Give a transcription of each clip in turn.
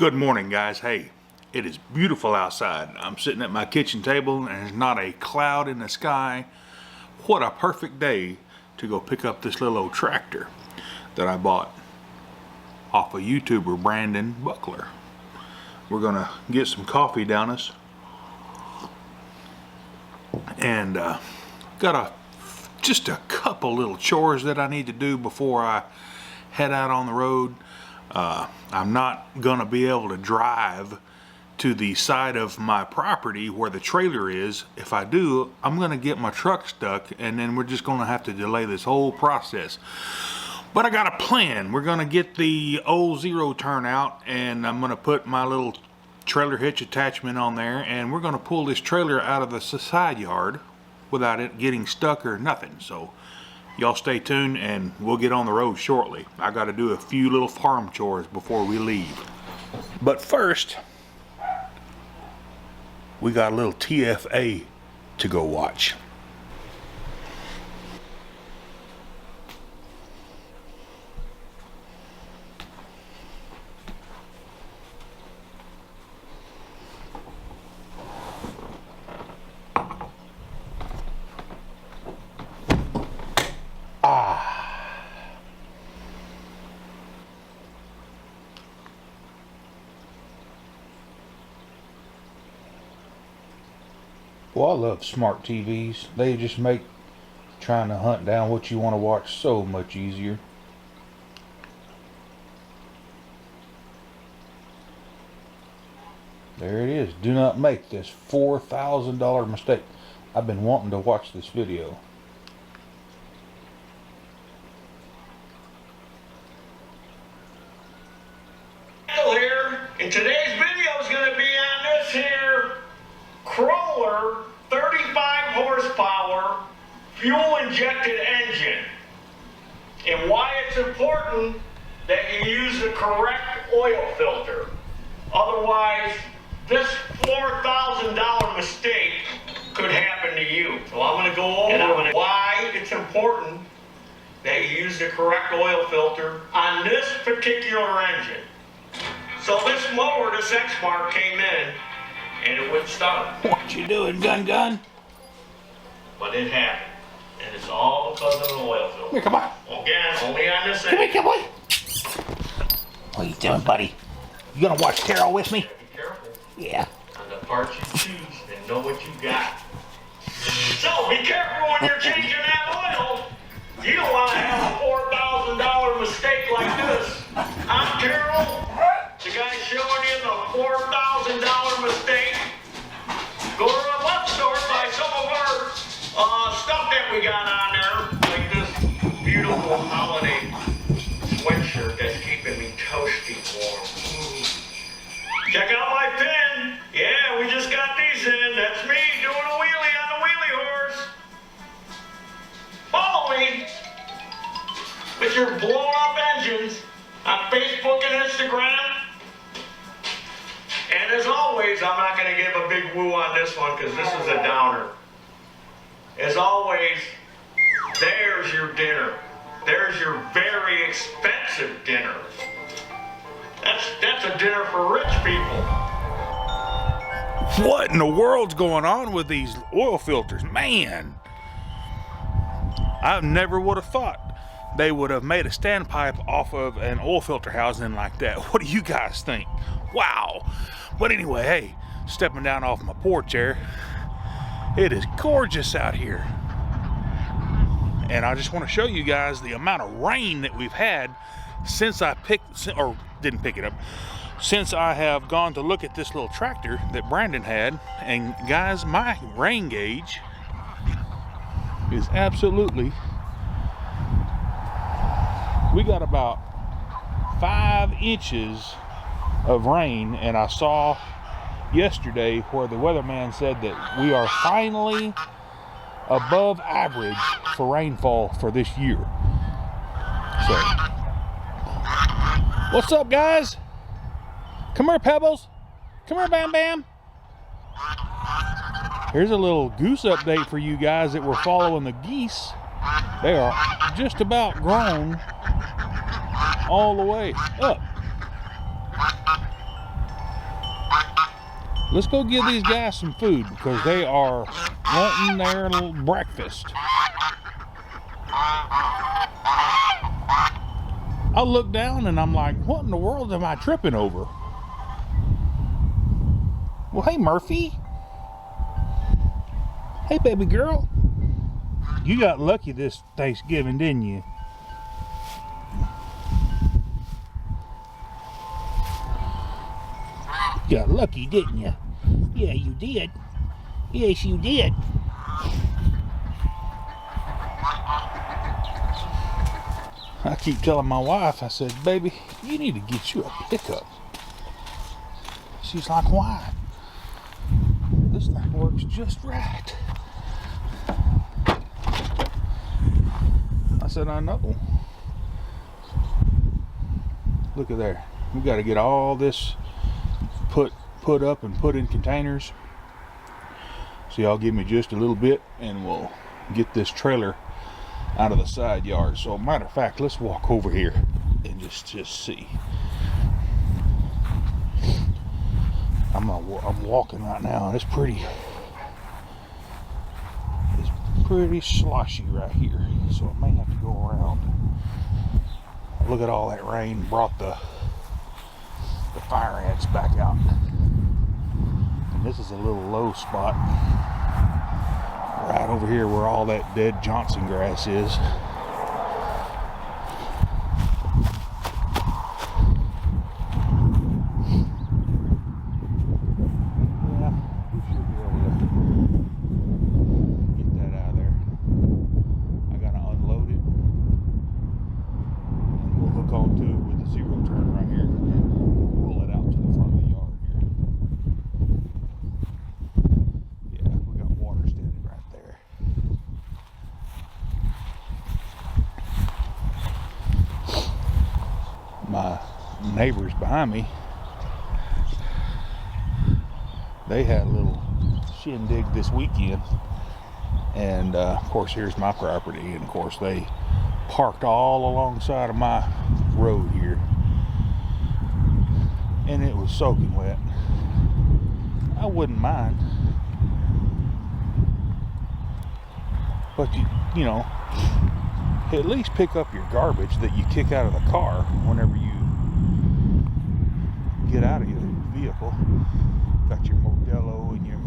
Good morning, guys. Hey, it is beautiful outside. I'm sitting at my kitchen table and there's not a cloud in the sky. What a perfect day to go pick up this little old tractor that I bought off a YouTuber, Brandon Buckler. We're gonna get some coffee down us and got just a couple little chores that I need to do before I head out on the road. I'm not gonna be able to drive to the side of my property where the trailer is. If I do, I'm gonna get my truck stuck and then we're just gonna have to delay this whole process. But I got a plan. We're gonna get the old zero turn out and I'm gonna put my little trailer hitch attachment on there and we're gonna pull this trailer out of the side yard without it getting stuck or nothing. So y'all stay tuned and we'll get on the road shortly. I got to do a few little farm chores before we leave. But first, we got a little TFA to go watch. Well, I love smart TVs. They just make trying to hunt down what you want to watch so much easier. There it is. Do not make this $4,000 mistake. I've been wanting to watch this video. Here, and today's video is going to be on this here crawler 35 horsepower fuel injected engine, and why it's important that you use the correct oil filter. Otherwise this $4,000 mistake could happen to you. So I'm going to go over why it's important that you use the correct oil filter on this particular engine. So this mower, this X-Mark came in and it wouldn't start. What you doing, gun? But it happened. And it's all because of the oil filter. Here, come on. Again, only on this Come end. here, boy. What are you doing, buddy? You gonna watch Carol with me? Be careful Yeah. on the parts you choose and know what you got. So be careful when you're changing that oil. You don't want to have a $4,000 mistake like this. I'm Carol. The guy showing you the $4,000 mistake. Go to the web store, buy some of our stuff that we got on there, like this beautiful holiday sweatshirt that's keeping me toasty warm. Check out my pin. Yeah, we just got these in. That's me doing a wheelie on the wheelie horse. Follow me with your blown up engines on Facebook and Instagram. And as always, I'm not going to give a big woo on this one because this is a downer. As always, there's your dinner. There's your very expensive dinner. That's a dinner for rich people. What in the world's going on with these oil filters? Man, I never would have thought they would have made a standpipe off of an oil filter housing like that. What do you guys think? Wow. But anyway, hey, stepping down off my porch there, it is gorgeous out here. And I just want to show you guys the amount of rain that we've had since I didn't pick it up, since I have gone to look at this little tractor that Brandon had. And guys, my rain gauge is absolutely, we got about 5 inches of rain, and I saw yesterday where the weatherman said that we are finally above average for rainfall for this year. So, what's up, guys? Come here, Pebbles. Come here, Bam Bam. Here's a little goose update for you guys that were following the geese. They are just about grown all the way up. Let's go give these guys some food because they are wanting their little breakfast. I look down and I'm like, what in the world am I tripping over? Well, hey, Murphy. Hey, baby girl. You got lucky this Thanksgiving, didn't you? You got lucky, didn't you? Yeah, you did. Yes, you did. I keep telling my wife, I said, baby, you need to get you a pickup. She's like, why? This thing works just right. I said, I know. Look at there. We got to get all this put up and put in containers. So y'all give me just a little bit and we'll get this trailer out of the side yard. So matter of fact, let's walk over here and just see. I'm walking right now and it's pretty sloshy right here, so I may have to go around. Look at all that rain brought the fire ants back out. And this is a little low spot right over here where all that dead Johnson grass is. Yeah, we should be able to get that out of there. I gotta unload it and we'll hook onto it with the zero turn right here and pull it out to the front of the yard here. Yeah, we got water standing right there. My neighbors behind me, they had a little shindig this weekend, and of course here's my property, and of course they parked all alongside of my road here, and it was soaking wet. I wouldn't mind, but you know, at least pick up your garbage that you kick out of the car whenever you get out of your vehicle. Got your Modelo and your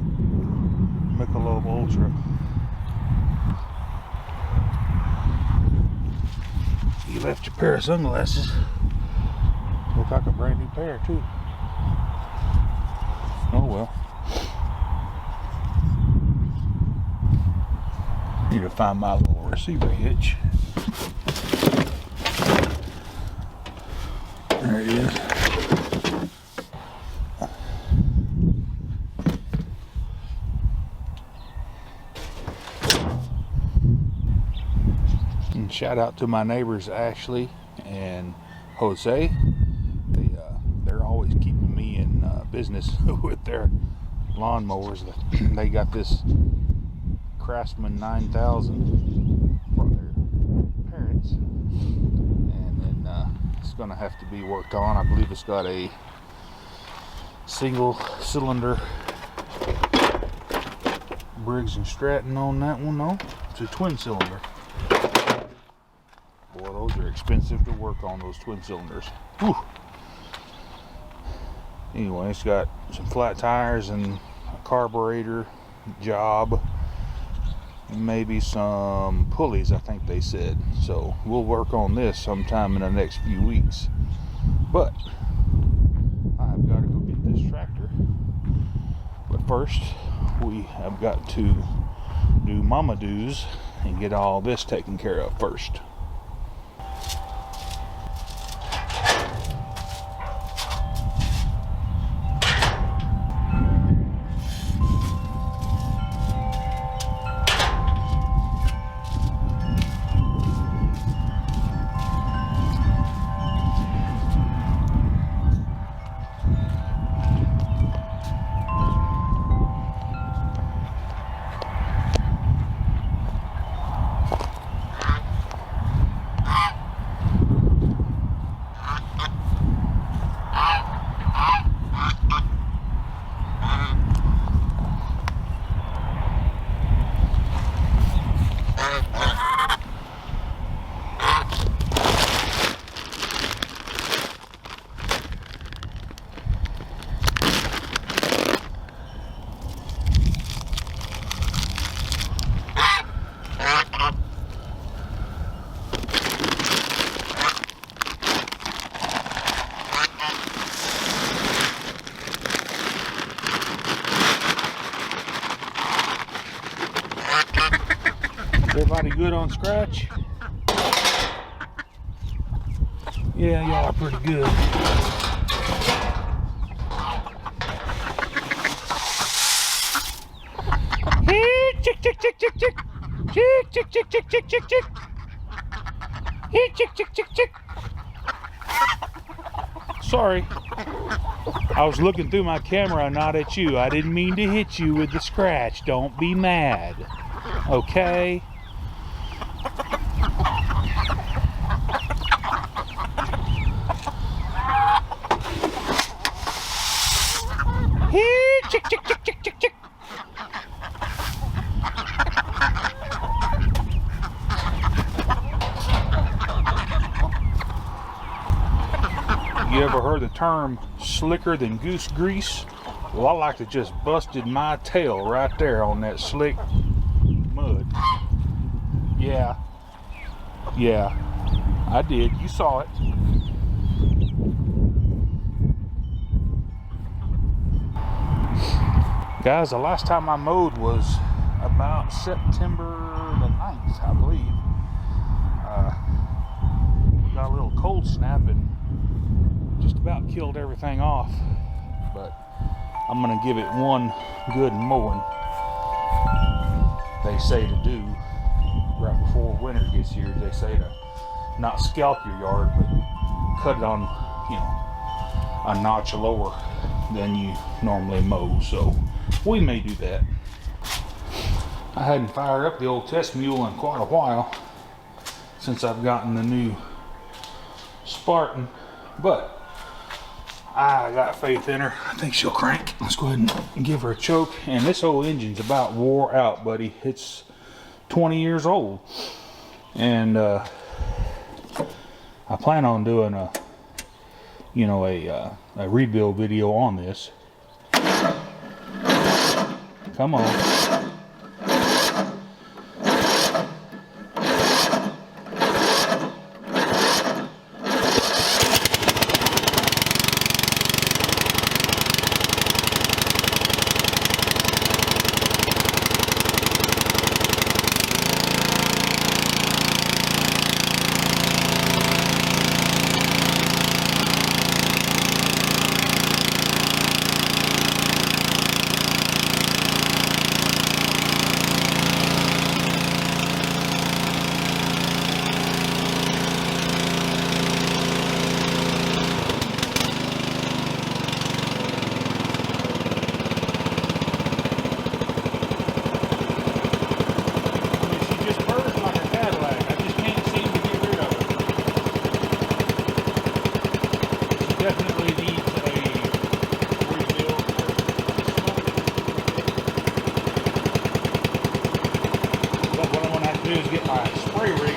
Michelob Ultra. You left your pair of sunglasses. Look like a brand new pair too. Oh well. Need to find my little receiver hitch. There it is. And shout out to my neighbors Ashley and Jose. They're always keeping me in business with their lawnmowers. They got this Craftsman 9000 from their parents, and then it's gonna have to be worked on. I believe it's got a single cylinder Briggs and Stratton on that one. No, it's a twin cylinder. Boy, those are expensive to work on, those twin cylinders. Whew. Anyway, it's got some flat tires and a carburetor job, maybe some pulleys, I think they said. So we'll work on this sometime in the next few weeks, but I've got to go get this tractor. But first we have got to do mama do's and get all this taken care of first. Everybody good on scratch? Yeah, y'all are pretty good. Chick, chick, chick, chick, chick. Chick, chick, chick, chick, chick, chick, chick. Chick, chick, chick, chick. Sorry. I was looking through my camera, not at you. I didn't mean to hit you with the scratch. Don't be mad. Okay? Chick, chick, chick, chick, chick, chick. You ever heard the term slicker than goose grease? Well, I like to just busted my tail right there on that slick mud. Yeah. Yeah. I did. You saw it. Guys, the last time I mowed was about September the 9th, I believe. We got a little cold snap and just about killed everything off. But I'm going to give it one good mowing, they say to do right before winter gets here. They say to not scalp your yard, but cut it on, you know, a notch lower than you normally mow. So we may do that. I hadn't fired up the old test mule in quite a while since I've gotten the new Spartan, but I got faith in her. I think she'll crank. Let's go ahead and give her a choke. And this old engine's about wore out, buddy. It's 20 years old, and I plan on doing a, you know, a rebuild video on this. Come on.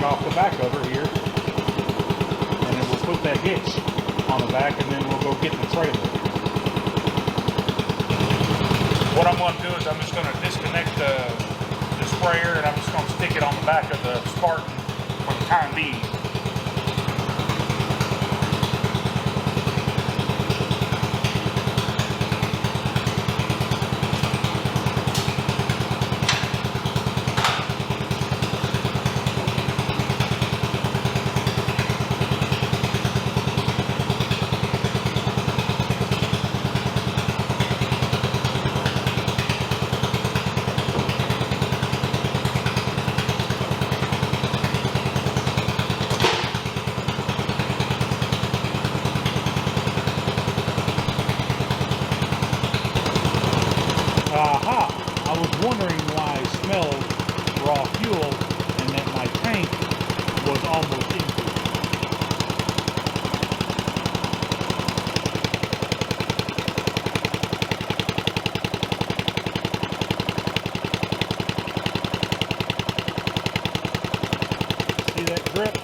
Off the back over here, and then we'll put that hitch on the back, and then we'll go get the trailer. What I'm going to do is I'm just going to disconnect the sprayer, and I'm just going to stick it on the back of the Spartan for the time being. Aha! I was wondering why I smelled raw fuel and that my tank was almost empty. See that grip?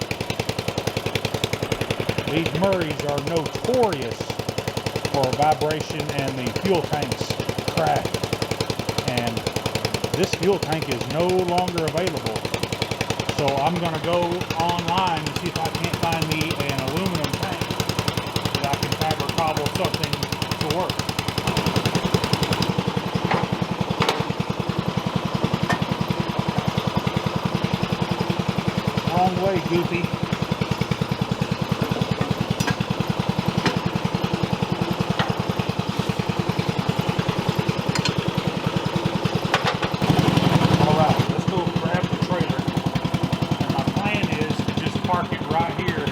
These Murrays are notorious for vibration and the fuel tanks crack. And this fuel tank is no longer available. So I'm going to go online and see if I can't find me an aluminum tank that I can fiber cobble something to work. away, Goofy. Alright, let's go grab the trailer. And my plan is to just park it right here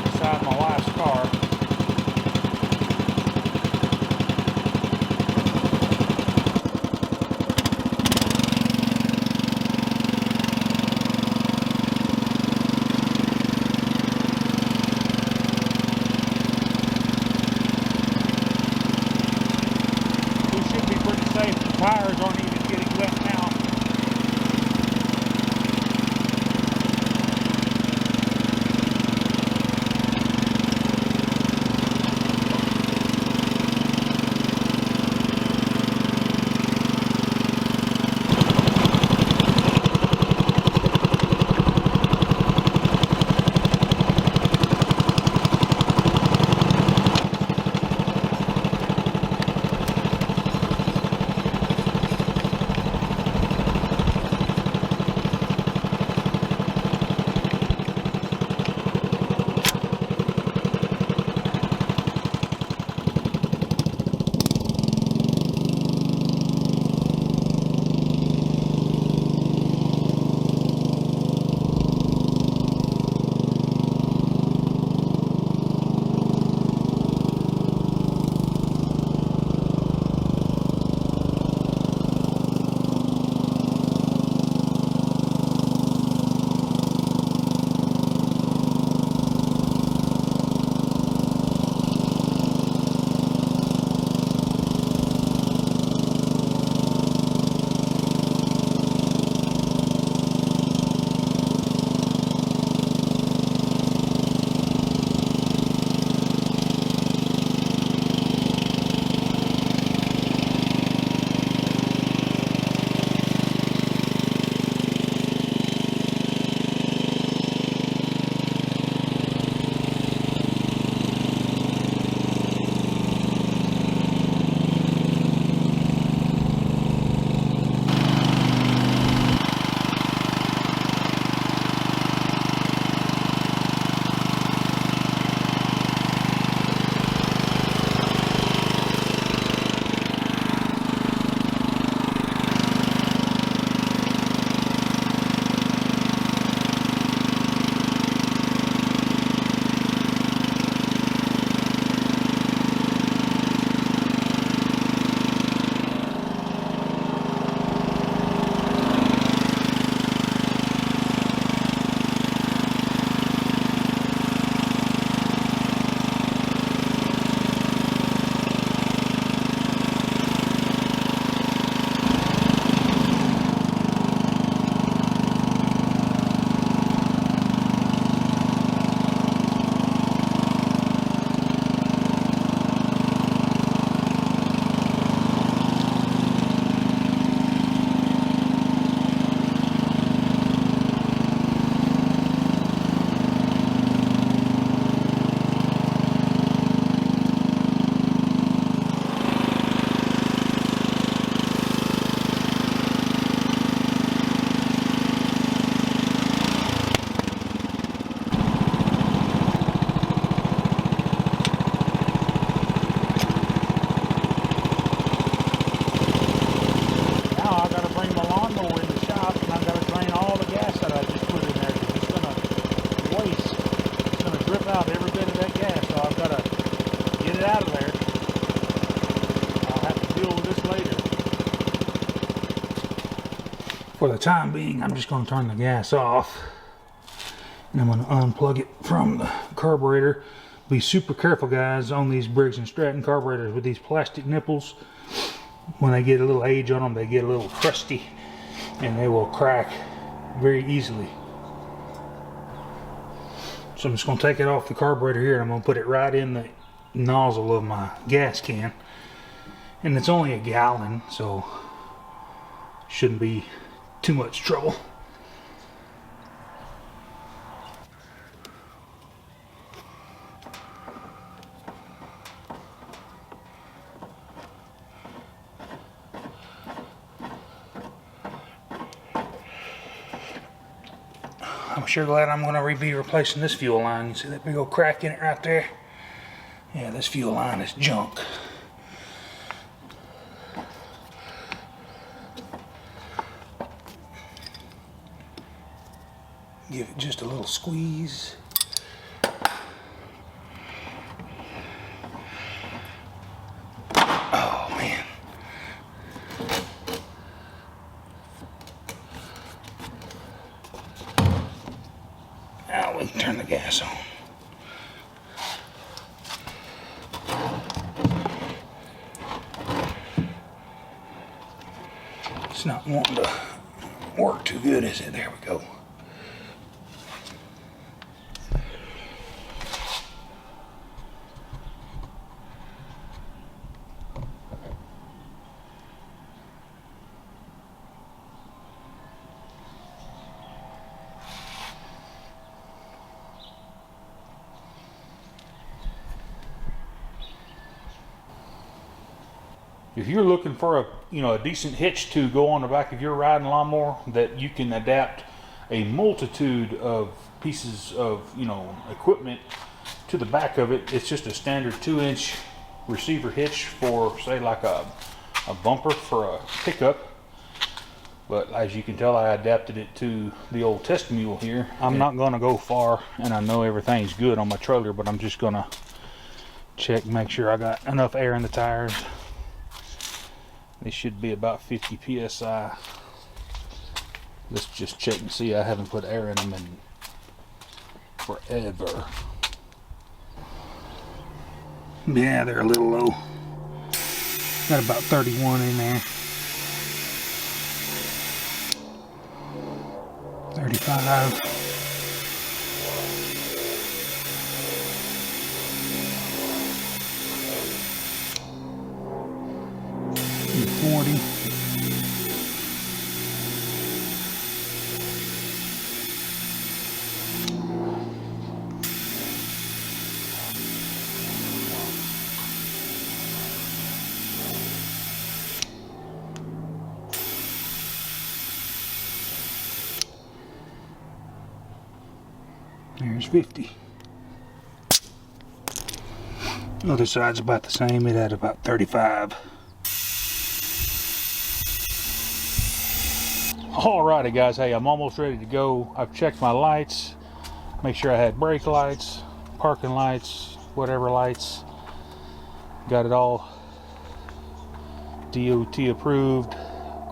beside my wife's car. The tires aren't even getting wet now. For the time being, I'm just going to turn the gas off, and I'm going to unplug it from the carburetor. Be super careful, guys, on these Briggs & Stratton carburetors with these plastic nipples. When they get a little age on them, they get a little crusty and they will crack very easily. So I'm just going to take it off the carburetor here, and I'm going to put it right in the nozzle of my gas can. And it's only a gallon, so shouldn't be too much trouble. I'm sure glad I'm gonna be replacing this fuel line. You see that big old crack in it right there? Yeah, this fuel line is junk. Give it just a little squeeze. Oh man. Now we can turn the gas on. It's not wanting to work too good, is it? There we go. If you're looking for a decent hitch to go on the back of your riding lawnmower that you can adapt a multitude of pieces of equipment to the back of it, it's just a standard 2-inch receiver hitch for say like a bumper for a pickup. But as you can tell, I adapted it to the old test mule here. I'm not going to go far, and I know everything's good on my trailer, but I'm just going to check, make sure I got enough air in the tires. They should be about 50 psi. Let's just check and see. I haven't put air in them in forever. Yeah, they're a little low. Got about 31 in there. 35. 40. There's 50. Other side's about the same. It had about 35. Alrighty guys, hey, I'm almost ready to go. I've checked my lights, make sure I had brake lights, parking lights, whatever lights. Got it all DOT approved.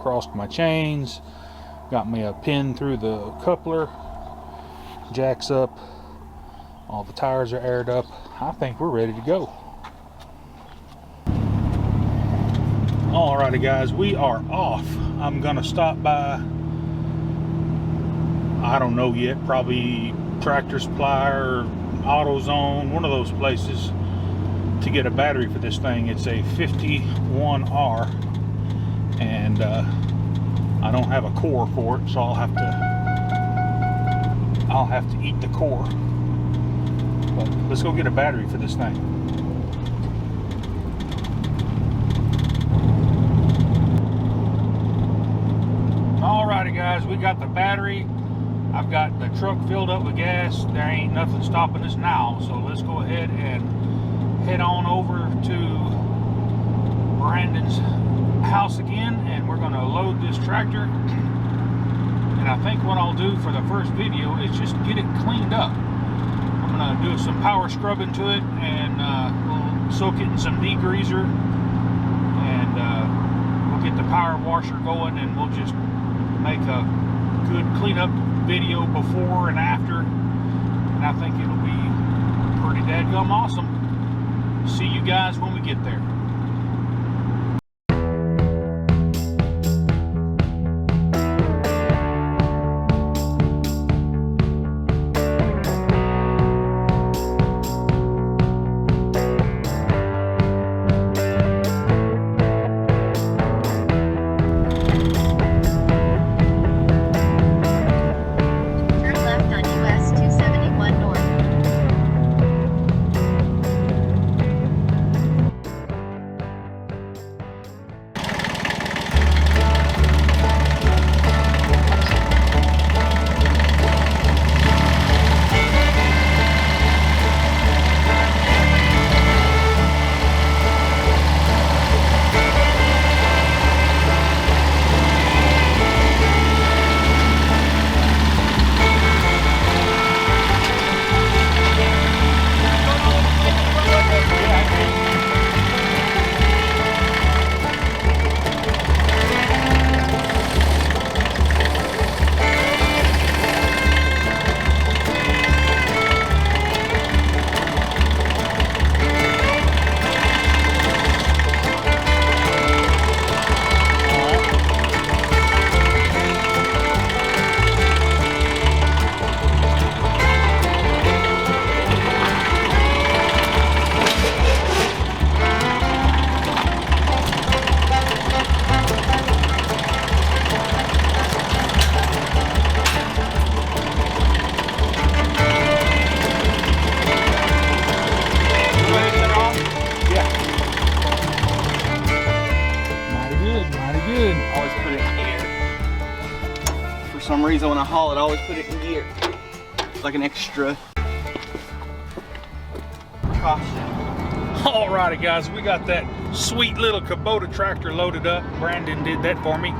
Crossed my chains, got me a pin through the coupler, jacks up, all the tires are aired up. I think we're ready to go. Alrighty guys, we are off. I'm gonna stop by, I don't know yet, probably Tractor Supply or AutoZone, one of those places, to get a battery for this thing. It's a 51R, and I don't have a core for it, so I'll have to eat the core. But let's go get a battery for this thing. Alrighty guys, we got the battery. I've got the truck filled up with gas. There ain't nothing stopping us now, so let's go ahead and head on over to Brandon's house again, and we're going to load this tractor. And I think what I'll do for the first video is just get it cleaned up. I'm going to do some power scrubbing to it, and we'll soak it in some degreaser, and we'll get the power washer going, and we'll just make a good cleanup video before and after, and I think it'll be pretty dadgum awesome. See you guys when we get there. some reason when I haul it, I always put it in gear. Like an extra caution. Alrighty guys, we got that sweet little Kubota tractor loaded up. Brandon did that for me.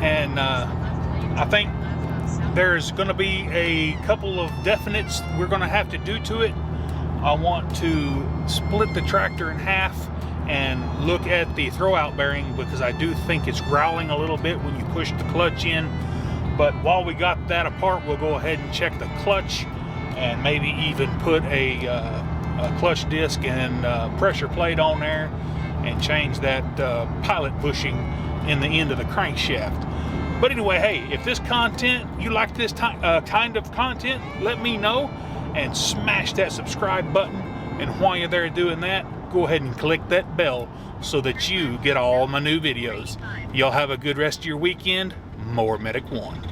And I think there's gonna be a couple of definites we're gonna have to do to it. I want to split the tractor in half and look at the throwout bearing, because I do think it's growling a little bit when you push the clutch in. But while we got that apart, we'll go ahead and check the clutch and maybe even put a clutch disc and pressure plate on there and change that pilot bushing in the end of the crankshaft. But anyway, hey, if this content, you like this kind of content, let me know and smash that subscribe button. And while you're there doing that, go ahead and click that bell so that you get all my new videos. Y'all have a good rest of your weekend. More Medic One.